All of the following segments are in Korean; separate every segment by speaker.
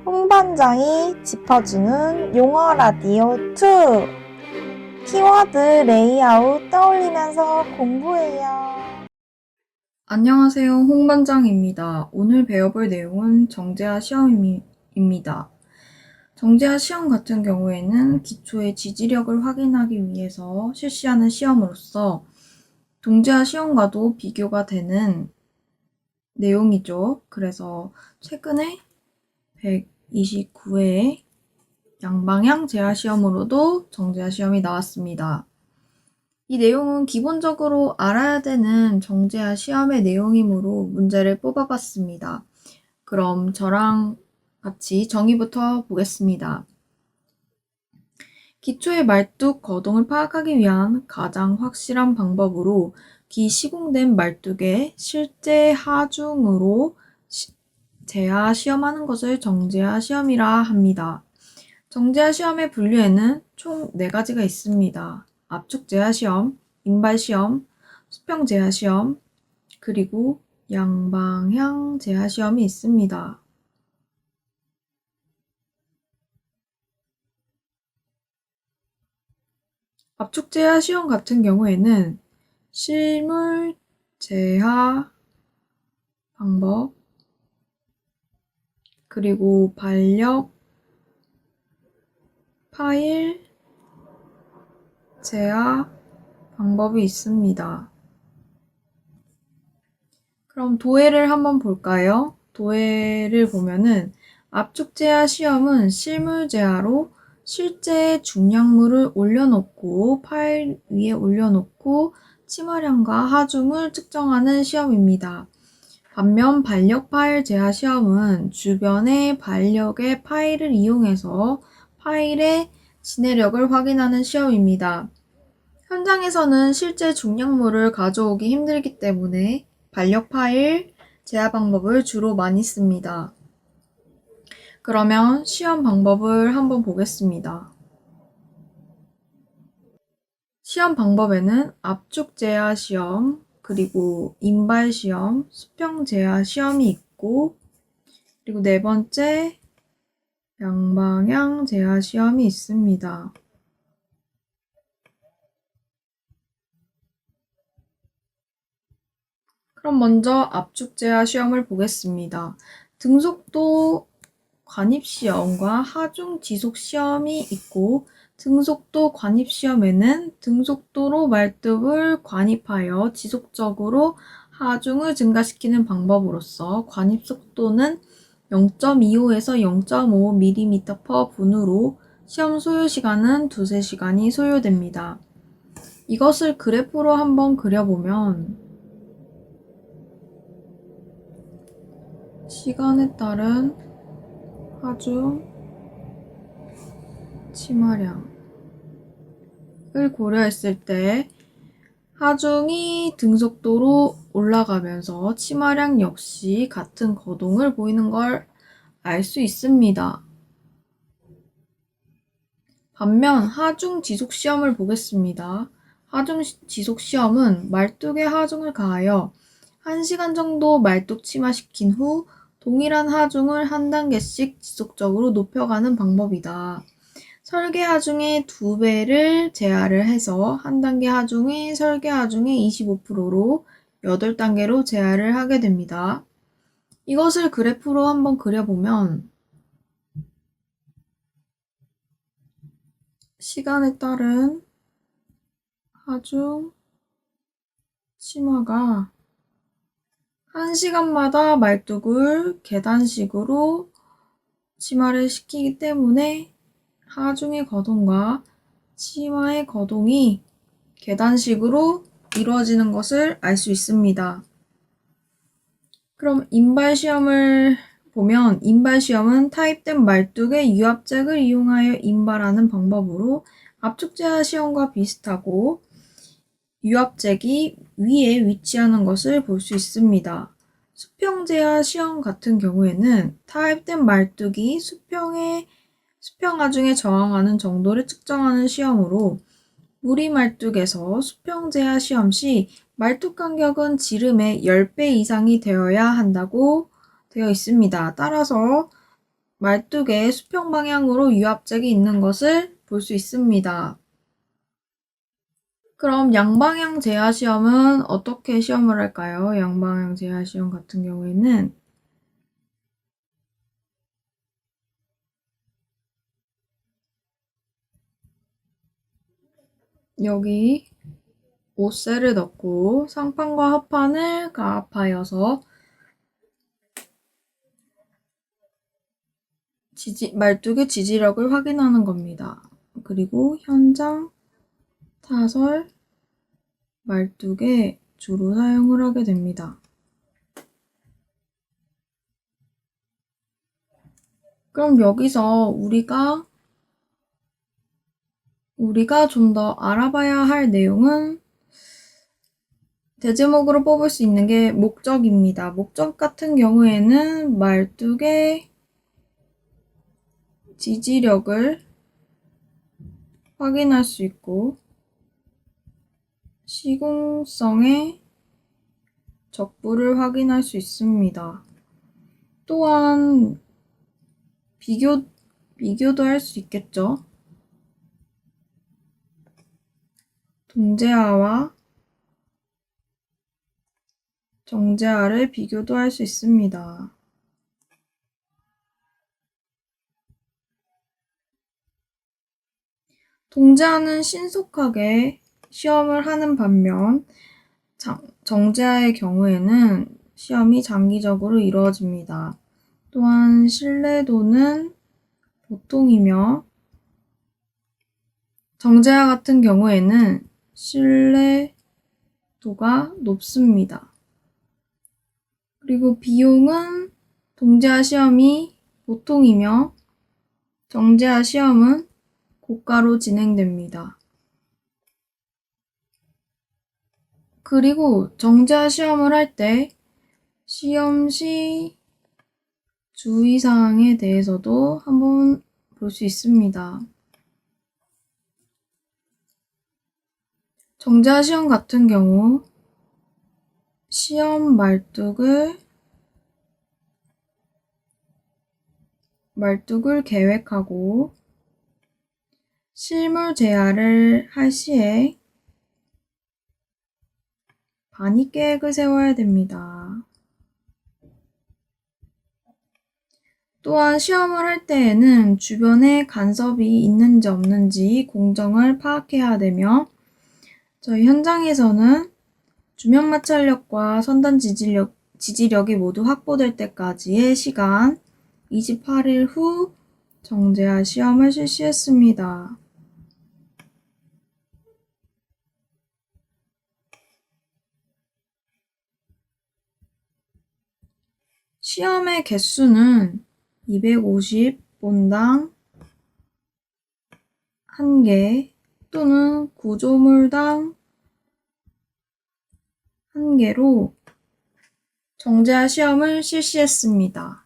Speaker 1: 홍반장이 짚어주는 용어 라디오 2. 키워드 레이아웃 떠올리면서 공부해요.
Speaker 2: 안녕하세요. 홍반장입니다. 오늘 배워볼 내용은 정제화 시험입니다. 정제화 시험 같은 경우에는 기초의 지지력을 확인하기 위해서 실시하는 시험으로서 동제화 시험과도 비교가 되는 내용이죠. 그래서 최근에 129회의 양방향 제화 시험으로도 정제화 시험이 나왔습니다. 이 내용은 기본적으로 알아야 되는 정제화 시험의 내용이므로 문제를 뽑아봤습니다. 그럼 저랑 같이 정의부터 보겠습니다. 기초의 말뚝 거동을 파악하기 위한 가장 확실한 방법으로 기시공된 말뚝의 실제 하중으로 제하 시험하는 것을 정제화 시험이라 합니다. 정제화 시험의 분류에는 총 4가지가 있습니다. 압축 제하 시험, 인발 시험, 수평 제하 시험, 그리고 양방향 제하 시험이 있습니다. 압축 제하 시험 같은 경우에는 실물 제하 방법, 그리고 반력 파일 제하 방법이 있습니다. 그럼 도해를 한번 볼까요? 도해를 보면은 압축 제하 시험은 실물 제하로 실제 중량물을 올려놓고 파일 위에 올려놓고 치마량과 하중을 측정하는 시험입니다. 반면 반력 파일 제하 시험은 주변의 반력의 파일을 이용해서 파일의 진해력을 확인하는 시험입니다. 현장에서는 실제 중량물을 가져오기 힘들기 때문에 반력 파일 제하 방법을 주로 많이 씁니다. 그러면 시험 방법을 한번 보겠습니다. 시험 방법에는 압축 제하 시험, 그리고 인발 시험, 수평 제하 시험이 있고, 그리고 4번째 양방향 제하 시험이 있습니다. 그럼 먼저 압축 제하 시험을 보겠습니다. 등속도 관입시험과 하중 지속시험이 있고, 등속도 관입시험에는 등속도로 말뚝을 관입하여 지속적으로 하중을 증가시키는 방법으로서 관입속도는 0.25에서 0.5mm/분으로 시험 소요시간은 2~3시간이 소요됩니다. 이것을 그래프로 한번 그려보면 시간에 따른 하중, 치마량을 고려했을 때 하중이 등속도로 올라가면서 치마량 역시 같은 거동을 보이는 걸 알 수 있습니다. 반면 하중 지속 시험을 보겠습니다. 하중 지속 시험은 말뚝에 하중을 가하여 1시간 정도 말뚝 치마시킨 후 동일한 하중을 한 단계씩 지속적으로 높여가는 방법이다. 설계 하중의 2배를 제하를 해서 한 단계 하중이 설계 하중의 25%로 8단계로 제하를 하게 됩니다. 이것을 그래프로 한번 그려보면 시간에 따른 하중 치마가 1시간마다 말뚝을 계단식으로 치마를 시키기 때문에 하중의 거동과 치마의 거동이 계단식으로 이루어지는 것을 알 수 있습니다. 그럼 인발 시험을 보면 인발 시험은 타입된 말뚝의 유압잭을 이용하여 인발하는 방법으로 압축 제하 시험과 비슷하고 유압잭이 위에 위치하는 것을 볼 수 있습니다. 수평 제하 시험 같은 경우에는 타입된 말뚝이 수평 하중에 저항하는 정도를 측정하는 시험으로 무리 말뚝에서 수평 제하 시험 시 말뚝 간격은 지름의 10배 이상이 되어야 한다고 되어 있습니다. 따라서 말뚝의 수평 방향으로 유압잭이 있는 것을 볼 수 있습니다. 그럼 양방향 제하 시험은 어떻게 시험을 할까요? 양방향 제하 시험 같은 경우에는 여기 5셀을 넣고 상판과 하판을 가압하여서 말뚝의 지지력을 확인하는 겁니다. 그리고 현장, 타설, 말뚝에 주로 사용을 하게 됩니다. 그럼 여기서 우리가 좀 더 알아봐야 할 내용은 대제목으로 뽑을 수 있는 게 목적입니다. 목적 같은 경우에는 말뚝의 지지력을 확인할 수 있고 시공성의 적부를 확인할 수 있습니다. 또한 비교도 할 수 있겠죠. 동제화와 정제화를 비교도 할 수 있습니다. 동제화는 신속하게 시험을 하는 반면 정제화의 경우에는 시험이 장기적으로 이루어집니다. 또한 신뢰도는 보통이며 정제화 같은 경우에는 신뢰도가 높습니다. 그리고 비용은 동제화 시험이 보통이며 정제화 시험은 고가로 진행됩니다. 그리고 정제화 시험을 할 때 시험 시 주의사항에 대해서도 한번 볼 수 있습니다. 정제화 시험 같은 경우 시험 말뚝을 계획하고 실물 제하를 할 시에 반입 계획을 세워야 됩니다. 또한 시험을 할 때에는 주변에 간섭이 있는지 없는지 공정을 파악해야 되며 저희 현장에서는 주면 마찰력과 선단 지지력이 모두 확보될 때까지의 시간 28일 후 정제화 시험을 실시했습니다. 시험의 개수는 250본당 1개 또는 구조물당 1개로 정제화 시험을 실시했습니다.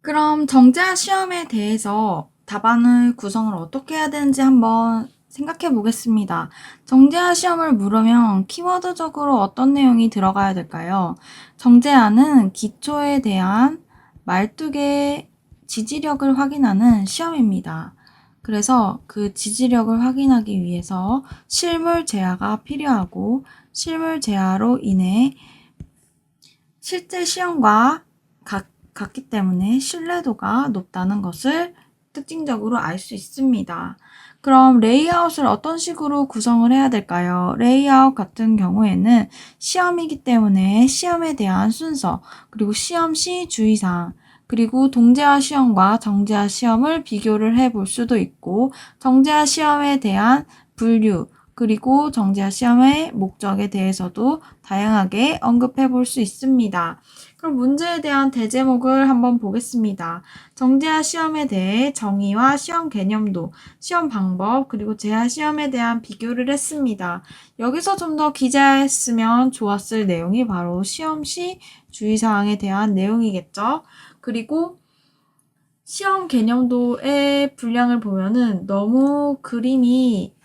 Speaker 2: 그럼 정제화 시험에 대해서 답안을 구성을 어떻게 해야 되는지 한번 생각해 보겠습니다. 정제화 시험을 물으면 키워드적으로 어떤 내용이 들어가야 될까요? 정제화는 기초에 대한 말뚝의 지지력을 확인하는 시험입니다. 그래서 그 지지력을 확인하기 위해서 실물 제하가 필요하고 실물 제하로 인해 실제 시험과 같기 때문에 신뢰도가 높다는 것을 특징적으로 알 수 있습니다. 그럼 레이아웃을 어떤 식으로 구성을 해야 될까요? 레이아웃 같은 경우에는 시험이기 때문에 시험에 대한 순서, 그리고 시험 시 주의사항, 그리고 동제화 시험과 정제화 시험을 비교를 해볼 수도 있고 정제화 시험에 대한 분류, 그리고 정제화 시험의 목적에 대해서도 다양하게 언급해 볼 수 있습니다. 그럼 문제에 대한 대제목을 한번 보겠습니다. 정제화 시험에 대해 정의와 시험 개념도, 시험 방법, 그리고 제화 시험에 대한 비교를 했습니다. 여기서 좀 더 기재했으면 좋았을 내용이 바로 시험 시 주의사항에 대한 내용이겠죠. 그리고 시험 개념도의 분량을 보면은 너무 그림이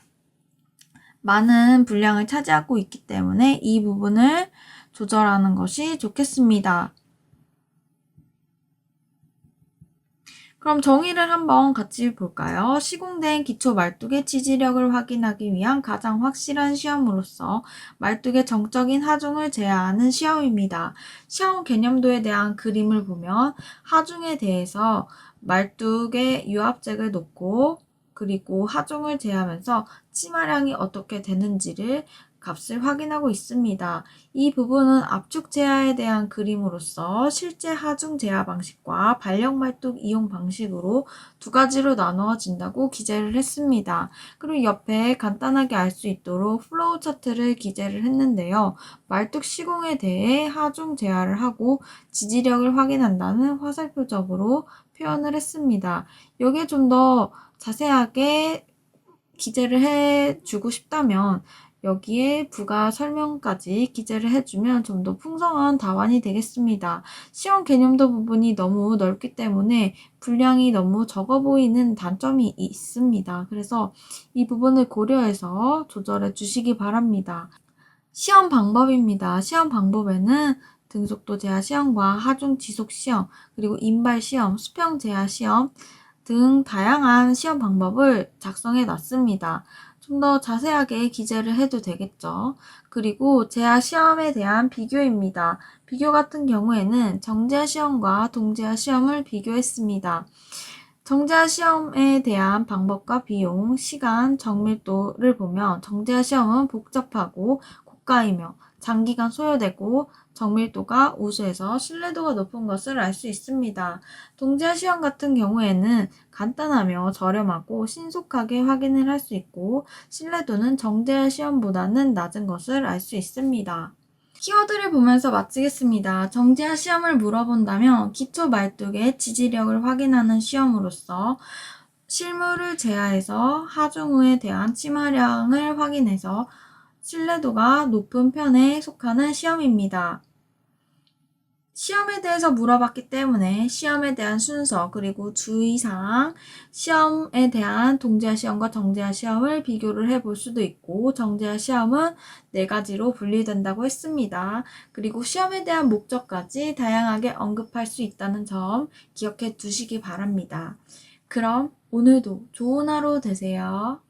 Speaker 2: 많은 분량을 차지하고 있기 때문에 이 부분을 조절하는 것이 좋겠습니다. 그럼 정의를 한번 같이 볼까요? 시공된 기초 말뚝의 지지력을 확인하기 위한 가장 확실한 시험으로서 말뚝의 정적인 하중을 제하하는 시험입니다. 시험 개념도에 대한 그림을 보면 하중에 대해서 말뚝의 유압잭을 놓고 그리고 하중을 제하면서 치마량이 어떻게 되는지를 값을 확인하고 있습니다. 이 부분은 압축 제하에 대한 그림으로서 실제 하중 제하 방식과 발력 말뚝 이용 방식으로 두 가지로 나누어진다고 기재를 했습니다. 그리고 옆에 간단하게 알 수 있도록 플로우 차트를 기재를 했는데요. 말뚝 시공에 대해 하중 제하를 하고 지지력을 확인한다는 화살표적으로 표현을 했습니다. 여기에 좀 더 자세하게 기재를 해주고 싶다면 여기에 부가 설명까지 기재를 해주면 좀 더 풍성한 답안이 되겠습니다. 시험 개념도 부분이 너무 넓기 때문에 분량이 너무 적어 보이는 단점이 있습니다. 그래서 이 부분을 고려해서 조절해 주시기 바랍니다. 시험 방법입니다. 시험 방법에는 등속도 제하 시험과 하중 지속 시험, 그리고 인발 시험, 수평 제하 시험 등 다양한 시험 방법을 작성해 놨습니다. 좀 더 자세하게 기재를 해도 되겠죠. 그리고 제하 시험에 대한 비교입니다. 비교 같은 경우에는 정제하 시험과 동제하 시험을 비교했습니다. 정제하 시험에 대한 방법과 비용, 시간, 정밀도를 보면 정제하 시험은 복잡하고 고가이며 장기간 소요되고 정밀도가 우수해서 신뢰도가 높은 것을 알 수 있습니다. 동제하 시험 같은 경우에는 간단하며 저렴하고 신속하게 확인을 할 수 있고 신뢰도는 정제하 시험보다는 낮은 것을 알 수 있습니다. 키워드를 보면서 마치겠습니다. 정제하 시험을 물어본다면 기초 말뚝의 지지력을 확인하는 시험으로서 실물을 제하해서 하중우에 대한 치마량을 확인해서 신뢰도가 높은 편에 속하는 시험입니다. 시험에 대해서 물어봤기 때문에 시험에 대한 순서 그리고 주의사항, 시험에 대한 동제하 시험과 정제하 시험을 비교를 해볼 수도 있고 정제하 시험은 4가지로 분리된다고 했습니다. 그리고 시험에 대한 목적까지 다양하게 언급할 수 있다는 점 기억해 두시기 바랍니다. 그럼 오늘도 좋은 하루 되세요.